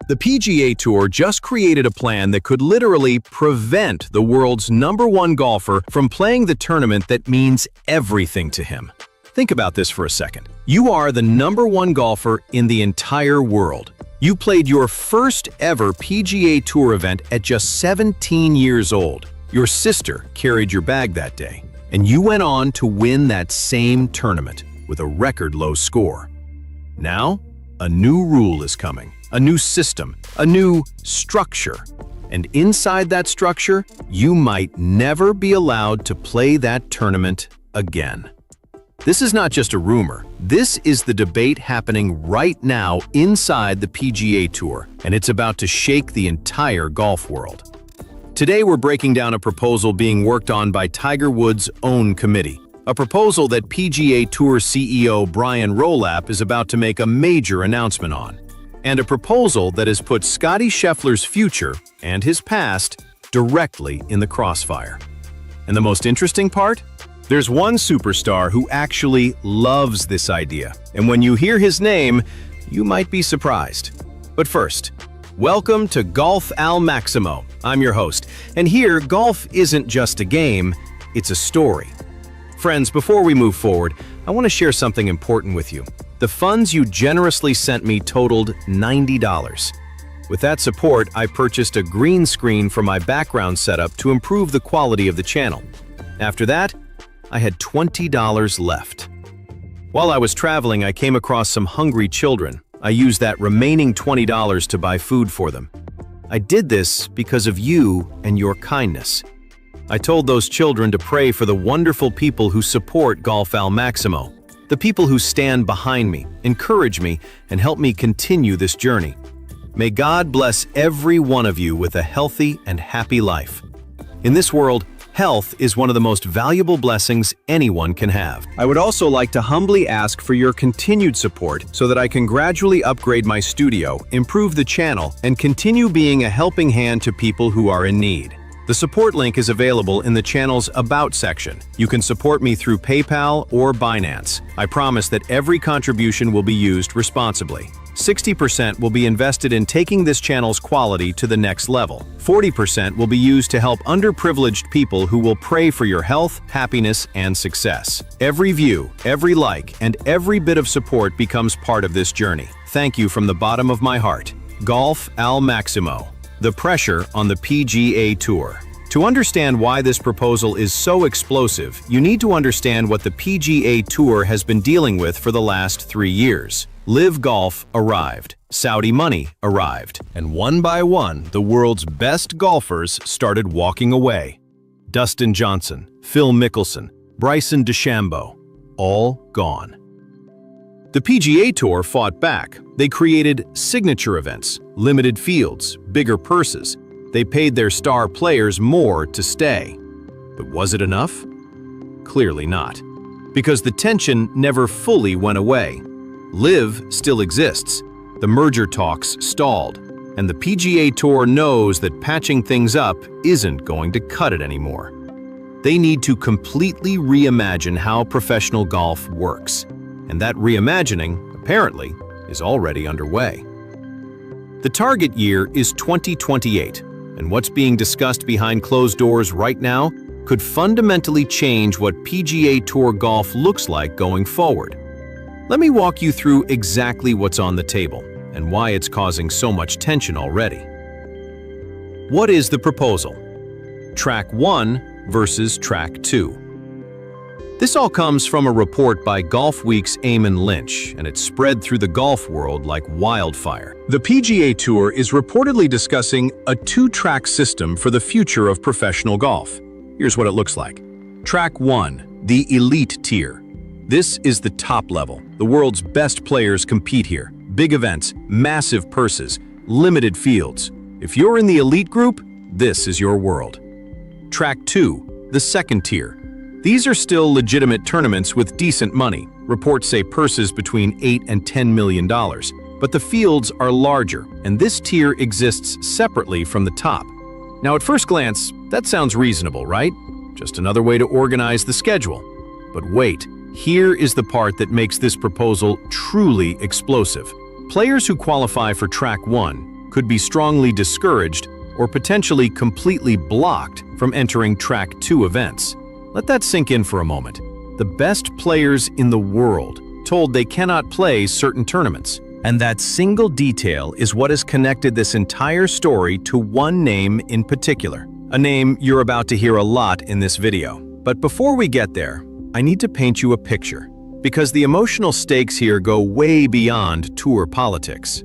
The PGA Tour just created a plan that could literally prevent the world's #1 golfer from playing the tournament that means everything to him. Think about this for a second. You are the #1 golfer in the entire world. You played your first ever PGA Tour event at just 17 years old. Your sister carried your bag that day, and you went on to win that same tournament with a record low score. Now, a new rule is coming. A new system, a new structure. And inside that structure, you might never be allowed to play that tournament again. This is not just a rumor. This is the debate happening right now inside the PGA Tour, and it's about to shake the entire golf world. Today, we're breaking down a proposal being worked on by Tiger Woods' own committee. A proposal that PGA Tour CEO Byron Rolapp is about to make a major announcement on. And a proposal that has put Scottie Scheffler's future and his past directly in the crossfire. And the most interesting part? There's one superstar who actually loves this idea, and when you hear his name, you might be surprised. But first, welcome to Golf Al Maximo. I'm your host, and here, golf isn't just a game, it's a story. Friends, before we move forward, I want to share something important with you. The funds you generously sent me totaled $90. With that support, I purchased a green screen for my background setup to improve the quality of the channel. After that, I had $20 left. While I was traveling, I came across some hungry children. I used that remaining $20 to buy food for them. I did this because of you and your kindness. I told those children to pray for the wonderful people who support Golf Al Maximo. The people who stand behind me, encourage me, and help me continue this journey. May God bless every one of you with a healthy and happy life. In this world, health is one of the most valuable blessings anyone can have. I would also like to humbly ask for your continued support so that I can gradually upgrade my studio, improve the channel, and continue being a helping hand to people who are in need. The support link is available in the channel's About section. You can support me through PayPal or Binance. I promise that every contribution will be used responsibly. 60% will be invested in taking this channel's quality to the next level. 40% will be used to help underprivileged people who will pray for your health, happiness, and success. Every view, every like, and every bit of support becomes part of this journey. Thank you from the bottom of my heart. Golf Al Maximo. The pressure on the PGA Tour. To understand why this proposal is so explosive, you need to understand what the PGA Tour has been dealing with for the last 3 years. Live Golf arrived, Saudi money arrived, and one by one, the world's best golfers started walking away. Dustin Johnson, Phil Mickelson, Bryson DeChambeau, all gone. The PGA Tour fought back. They created signature events, limited fields, bigger purses. They paid their star players more to stay. But was it enough? Clearly not. Because the tension never fully went away. Live still exists. The merger talks stalled. And the PGA Tour knows that patching things up isn't going to cut it anymore. They need to completely reimagine how professional golf works. And that reimagining, apparently, is already underway. The target year is 2028, and what's being discussed behind closed doors right now could fundamentally change what PGA Tour golf looks like going forward. Let me walk you through exactly what's on the table and why it's causing so much tension already. What is the proposal? Track 1 versus Track 2. This all comes from a report by GolfWeek's Eamon Lynch, and it's spread through the golf world like wildfire. The PGA Tour is reportedly discussing a 2-track system for the future of professional golf. Here's what it looks like. Track 1, the elite tier. This is the top level. The world's best players compete here. Big events, massive purses, limited fields. If you're in the elite group, this is your world. Track 2, the second tier. These are still legitimate tournaments with decent money. Reports say purses between $8 and $10 million. But the fields are larger, and this tier exists separately from the top. Now, at first glance, that sounds reasonable, right? Just another way to organize the schedule. But wait, here is the part that makes this proposal truly explosive. Players who qualify for Track 1 could be strongly discouraged or potentially completely blocked from entering Track 2 events. Let that sink in for a moment. The best players in the world told they cannot play certain tournaments. And that single detail is what has connected this entire story to one name in particular. A name you're about to hear a lot in this video. But before we get there, I need to paint you a picture, because the emotional stakes here go way beyond tour politics.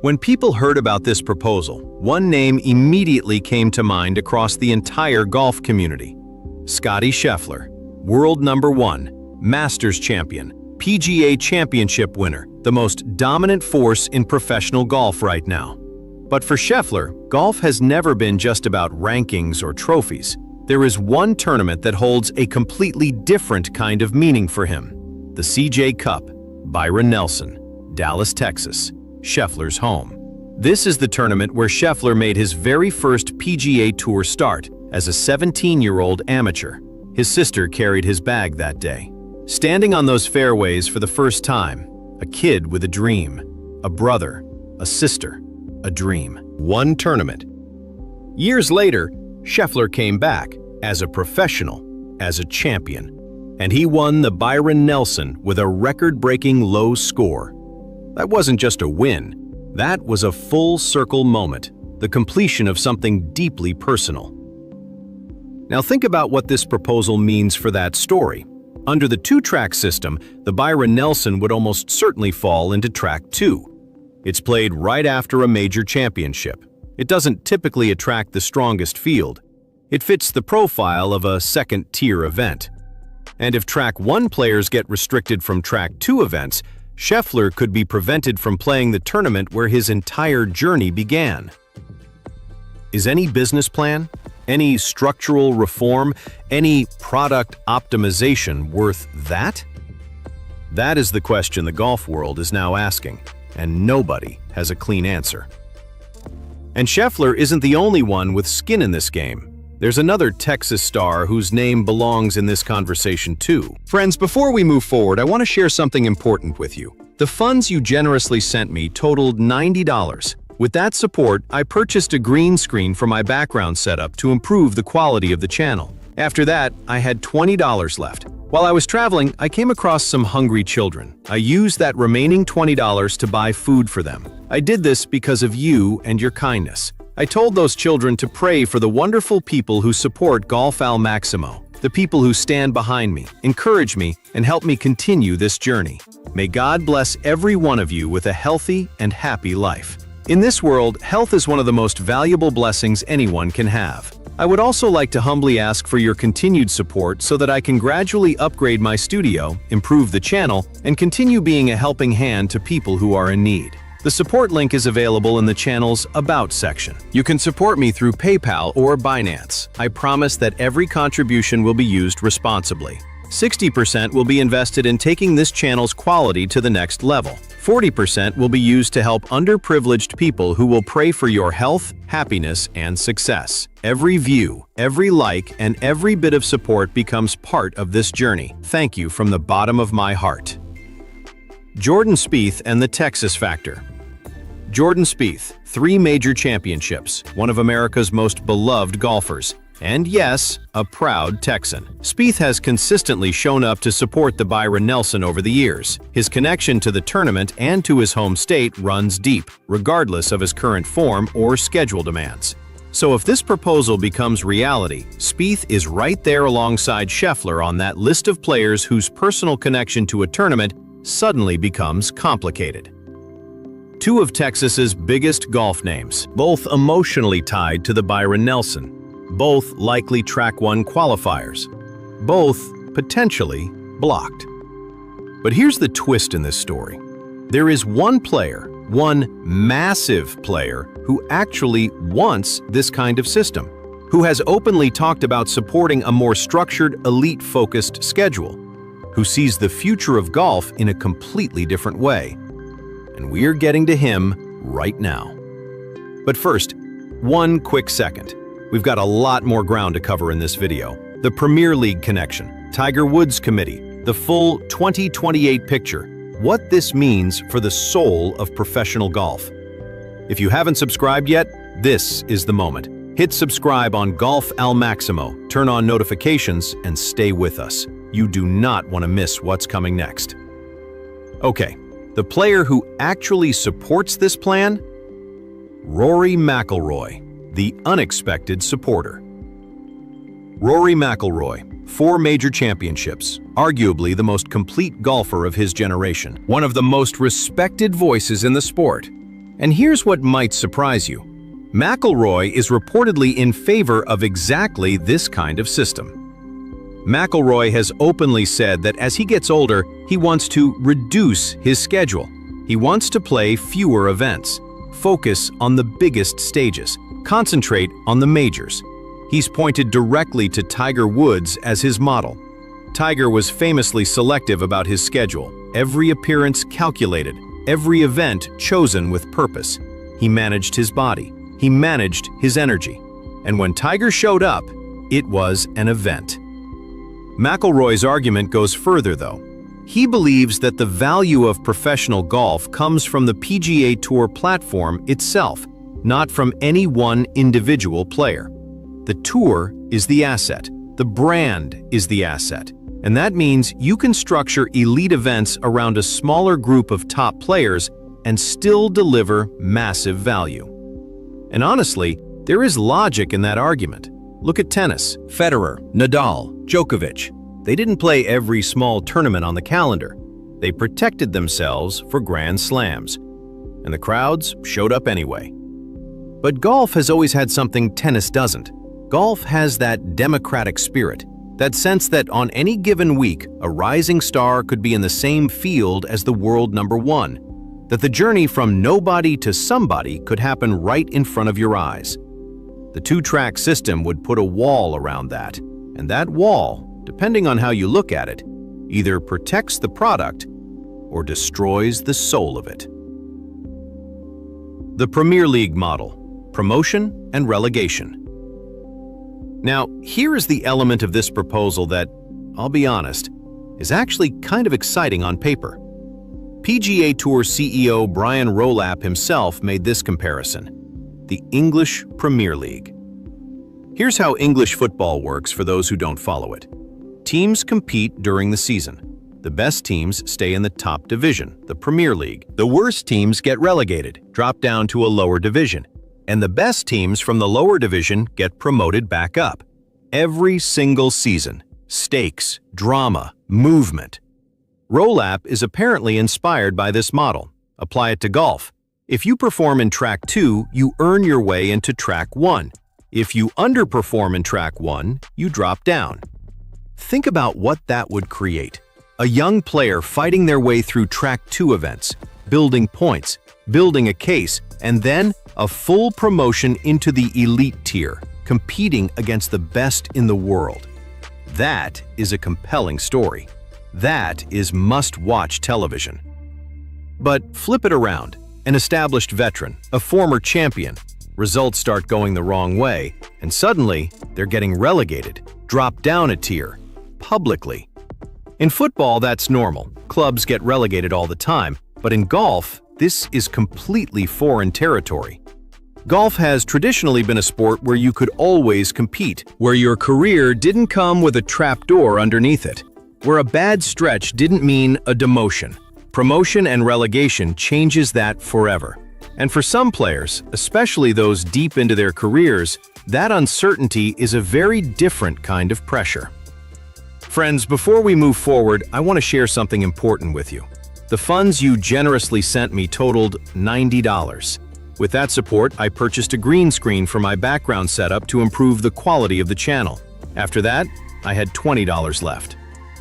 When people heard about this proposal, one name immediately came to mind across the entire golf community. Scottie Scheffler, world #1, Masters champion, PGA Championship winner, the most dominant force in professional golf right now. But for Scheffler, golf has never been just about rankings or trophies. There is one tournament that holds a completely different kind of meaning for him. The CJ Cup, Byron Nelson, Dallas, Texas, Scheffler's home. This is the tournament where Scheffler made his very first PGA Tour start as a 17-year-old amateur. His sister carried his bag that day. Standing on those fairways for the first time, a kid with a dream, a brother, a sister, a dream. One tournament. Years later, Scheffler came back as a professional, as a champion, and he won the Byron Nelson with a record-breaking low score. That wasn't just a win, that was a full-circle moment, the completion of something deeply personal. Now think about what this proposal means for that story. Under the two-track system, the Byron Nelson would almost certainly fall into Track 2. It's played right after a major championship. It doesn't typically attract the strongest field. It fits the profile of a second-tier event. And if Track 1 players get restricted from Track 2 events, Scheffler could be prevented from playing the tournament where his entire journey began. Is any business plan, any structural reform, any product optimization worth that? That is the question the golf world is now asking, and nobody has a clean answer. And Scheffler isn't the only one with skin in this game. There's another Texas star whose name belongs in this conversation too. Friends, before we move forward, I want to share something important with you. The funds you generously sent me totaled $90. With that support, I purchased a green screen for my background setup to improve the quality of the channel. After that, I had $20 left. While I was traveling, I came across some hungry children. I used that remaining $20 to buy food for them. I did this because of you and your kindness. I told those children to pray for the wonderful people who support Golf Al Maximo, the people who stand behind me, encourage me, and help me continue this journey. May God bless every one of you with a healthy and happy life. In this world, health is one of the most valuable blessings anyone can have. I would also like to humbly ask for your continued support so that I can gradually upgrade my studio, improve the channel, and continue being a helping hand to people who are in need. The support link is available in the channel's About section. You can support me through PayPal or Binance. I promise that every contribution will be used responsibly. 60% will be invested in taking this channel's quality to the next level. 40% will be used to help underprivileged people who will pray for your health, happiness, and success. Every view, every like, and every bit of support becomes part of this journey. Thank you from the bottom of my heart. Jordan Spieth and the Texas Factor. Jordan Spieth, 3 major championships, one of America's most beloved golfers. And yes, a proud Texan. Spieth has consistently shown up to support the Byron Nelson over the years. His connection to the tournament and to his home state runs deep, regardless of his current form or schedule demands. So if this proposal becomes reality, Spieth is right there alongside Scheffler on that list of players whose personal connection to a tournament suddenly becomes complicated. 2 of Texas's biggest golf names, both emotionally tied to the Byron Nelson. Both likely Track 1 qualifiers. Both potentially blocked. But here's the twist in this story. There is one player, one massive player, who actually wants this kind of system, who has openly talked about supporting a more structured, elite-focused schedule, who sees the future of golf in a completely different way. And we're getting to him right now. But first, one quick second. We've got a lot more ground to cover in this video. The Premier League connection, Tiger Woods committee, the full 2028 picture, what this means for the soul of professional golf. If you haven't subscribed yet, this is the moment. Hit subscribe on Golf Al Maximo, turn on notifications, and stay with us. You do not want to miss what's coming next. Okay, the player who actually supports this plan? Rory McIlroy, the unexpected supporter. Rory McIlroy, 4 major championships, arguably the most complete golfer of his generation, one of the most respected voices in the sport. And here's what might surprise you. McIlroy is reportedly in favor of exactly this kind of system. McIlroy has openly said that as he gets older, he wants to reduce his schedule. He wants to play fewer events, focus on the biggest stages, concentrate on the majors. He's pointed directly to Tiger Woods as his model. Tiger was famously selective about his schedule, every appearance calculated, every event chosen with purpose. He managed his body, he managed his energy, and when Tiger showed up, it was an event. McIlroy's argument goes further though. He believes that the value of professional golf comes from the PGA Tour platform itself, not from any one individual player. The tour is the asset, the brand is the asset, and that means you can structure elite events around a smaller group of top players and still deliver massive value. And honestly, there is logic in that argument. Look at tennis. Federer, Nadal, Djokovic. They didn't play every small tournament on the calendar. They protected themselves for Grand Slams. And the crowds showed up anyway. But golf has always had something tennis doesn't. Golf has that democratic spirit, that sense that on any given week, a rising star could be in the same field as the world number one, that the journey from nobody to somebody could happen right in front of your eyes. The 2-track system would put a wall around that, and that wall, depending on how you look at it, either protects the product or destroys the soul of it. The Premier League model: promotion and relegation. Now, here is the element of this proposal that, I'll be honest, is actually kind of exciting on paper. PGA Tour CEO Brian Rolapp himself made this comparison: the English Premier League. Here's how English football works for those who don't follow it. Teams compete during the season. The best teams stay in the top division, the Premier League. The worst teams get relegated, drop down to a lower division. And the best teams from the lower division get promoted back up. Every single season. Stakes, drama, movement. Rolapp is apparently inspired by this model. Apply it to golf. If you perform in Track 2, you earn your way into Track 1. If you underperform in Track 1, you drop down. Think about what that would create. A young player fighting their way through Track 2 events, building points, building a case, and then a full promotion into the elite tier, competing against the best in the world. That is a compelling story. That is must-watch television. But flip it around. An established veteran, a former champion. Results start going the wrong way, and suddenly they're getting relegated, dropped down a tier, publicly. In football, that's normal. Clubs get relegated all the time, but in golf, this is completely foreign territory. Golf has traditionally been a sport where you could always compete, where your career didn't come with a trapdoor underneath it, where a bad stretch didn't mean a demotion. Promotion and relegation changes that forever. And for some players, especially those deep into their careers, that uncertainty is a very different kind of pressure. Friends, before we move forward, I want to share something important with you. The funds you generously sent me totaled $90. With that support, I purchased a green screen for my background setup to improve the quality of the channel. After that, I had $20 left.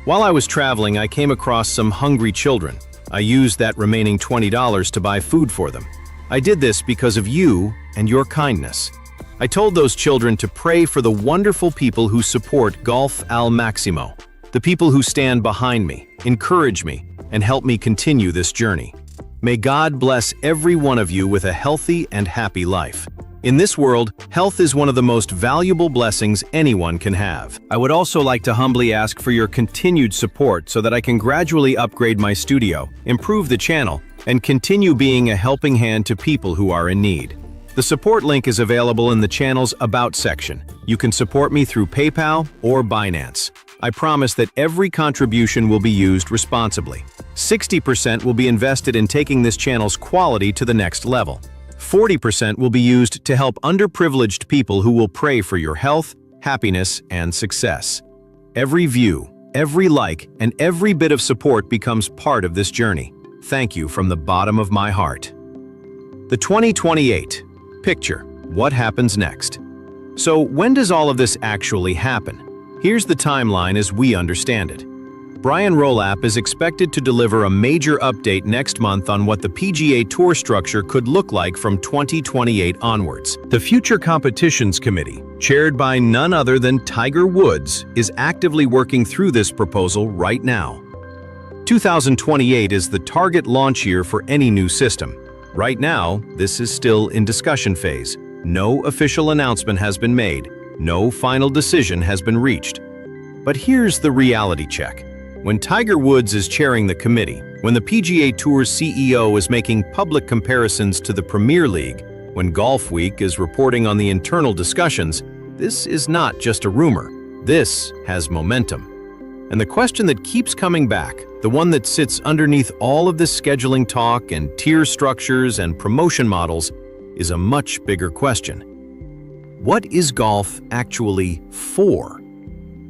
While I was traveling, I came across some hungry children. I used that remaining $20 to buy food for them. I did this because of you and your kindness. I told those children to pray for the wonderful people who support Golf Al Maximo, the people who stand behind me, encourage me, and help me continue this journey. May God bless every one of you with a healthy and happy life. In this world, health is one of the most valuable blessings anyone can have. I would also like to humbly ask for your continued support so that I can gradually upgrade my studio, improve the channel, and continue being a helping hand to people who are in need. The support link is available in the channel's About section. You can support me through PayPal or Binance. I promise that every contribution will be used responsibly. 60% will be invested in taking this channel's quality to the next level. 40% will be used to help underprivileged people who will pray for your health, happiness, and success. Every view, every like, and every bit of support becomes part of this journey. Thank you from the bottom of my heart. The 2028. Picture. What happens next? So when does all of this actually happen? Here's the timeline as we understand it. Brian Rolapp is expected to deliver a major update next month on what the PGA Tour structure could look like from 2028 onwards. The Future Competitions Committee, chaired by none other than Tiger Woods, is actively working through this proposal right now. 2028 is the target launch year for any new system. Right now, this is still in discussion phase. No official announcement has been made. No final decision has been reached. But here's the reality check. When Tiger Woods is chairing the committee, when the PGA Tour's CEO is making public comparisons to the Premier League, when Golf Week is reporting on the internal discussions, this is not just a rumor. This has momentum. And the question that keeps coming back, the one that sits underneath all of this scheduling talk and tier structures and promotion models, is a much bigger question. What is golf actually for?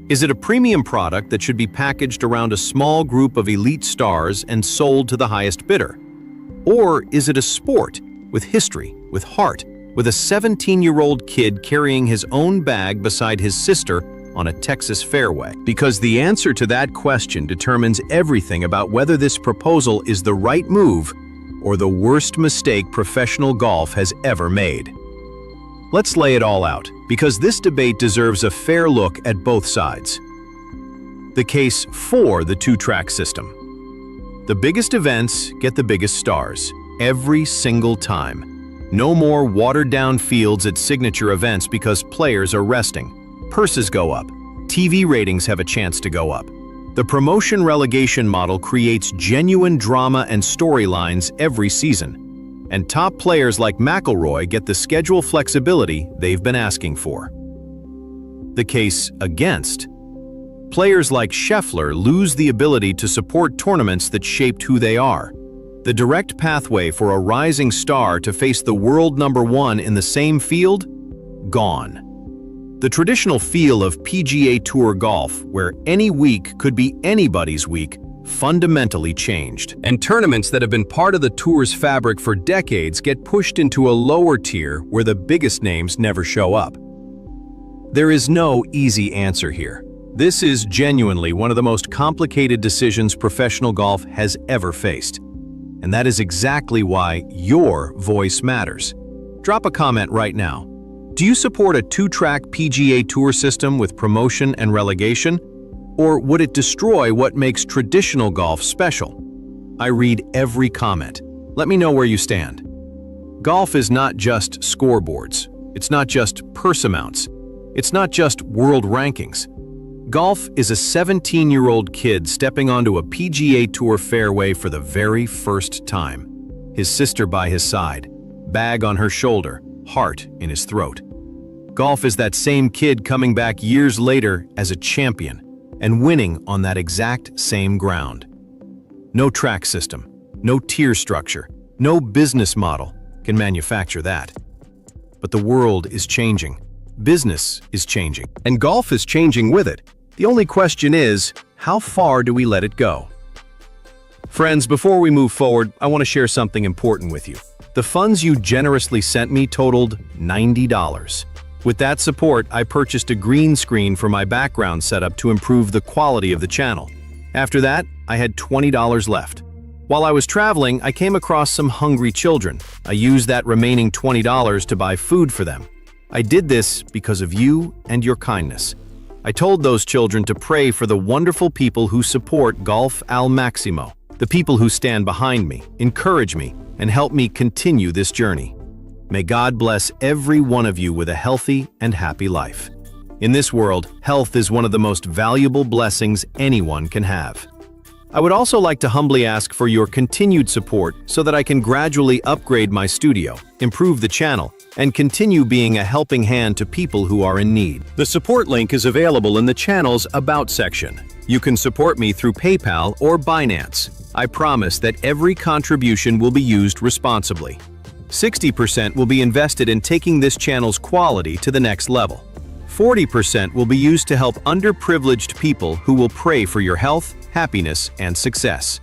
Is it a premium product that should be packaged around a small group of elite stars and sold to the highest bidder? Or is it a sport with history, with heart, with a 17-year-old kid carrying his own bag beside his sister on a Texas fairway? Because the answer to that question determines everything about whether this proposal is the right move or the worst mistake professional golf has ever made. Let's lay it all out, because this debate deserves a fair look at both sides. The case for the two-track system. The biggest events get the biggest stars, every single time. No more watered-down fields at signature events because players are resting. Purses go up. TV ratings have a chance to go up. The promotion relegation model creates genuine drama and storylines every season. And top players like McIlroy get the schedule flexibility they've been asking for. The case against. Players like Scheffler lose the ability to support tournaments that shaped who they are. The direct pathway for a rising star to face the world number one in the same field? Gone. The traditional feel of PGA Tour golf, where any week could be anybody's week, fundamentally changed. And tournaments that have been part of the tour's fabric for decades get pushed into a lower tier where the biggest names never show up. There is no easy answer here. This is genuinely one of the most complicated decisions professional golf has ever faced. And that is exactly why your voice matters. Drop a comment right now. Do you support a two-track PGA Tour system with promotion and relegation? Or would it destroy what makes traditional golf special? I read every comment. Let me know where you stand. Golf is not just scoreboards. It's not just purse amounts. It's not just world rankings. Golf is a 17-year-old kid stepping onto a PGA Tour fairway for the very first time. His sister by his side, bag on her shoulder, heart in his throat. Golf is that same kid coming back years later as a champion and winning on that exact same ground. No track system, no tier structure, no business model can manufacture that. But the world is changing. Business is changing. And golf is changing with it. The only question is, how far do we let it go? Friends, before we move forward, I want to share something important with you. The funds you generously sent me totaled $90. With that support, I purchased a green screen for my background setup to improve the quality of the channel. After that, I had $20 left. While I was traveling, I came across some hungry children. I used that remaining $20 to buy food for them. I did this because of you and your kindness. I told those children to pray for the wonderful people who support Golf Al Maximo, the people who stand behind me, encourage me, and help me continue this journey. May God bless every one of you with a healthy and happy life. In this world, health is one of the most valuable blessings anyone can have. I would also like to humbly ask for your continued support so that I can gradually upgrade my studio, improve the channel, and continue being a helping hand to people who are in need. The support link is available in the channel's About section. You can support me through PayPal or Binance. I promise that every contribution will be used responsibly. 60% will be invested in taking this channel's quality to the next level. 40% will be used to help underprivileged people who will pray for your health, happiness, and success.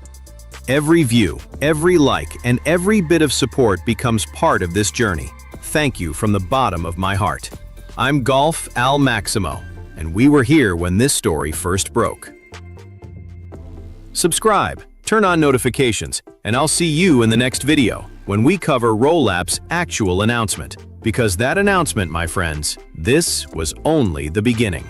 Every view, every like, and every bit of support becomes part of this journey. Thank you from the bottom of my heart. I'm Golf Al Maximo, and we were here when this story first broke. Subscribe, turn on notifications, and I'll see you in the next video when we cover Rolapp's actual announcement. Because that announcement, my friends, this was only the beginning.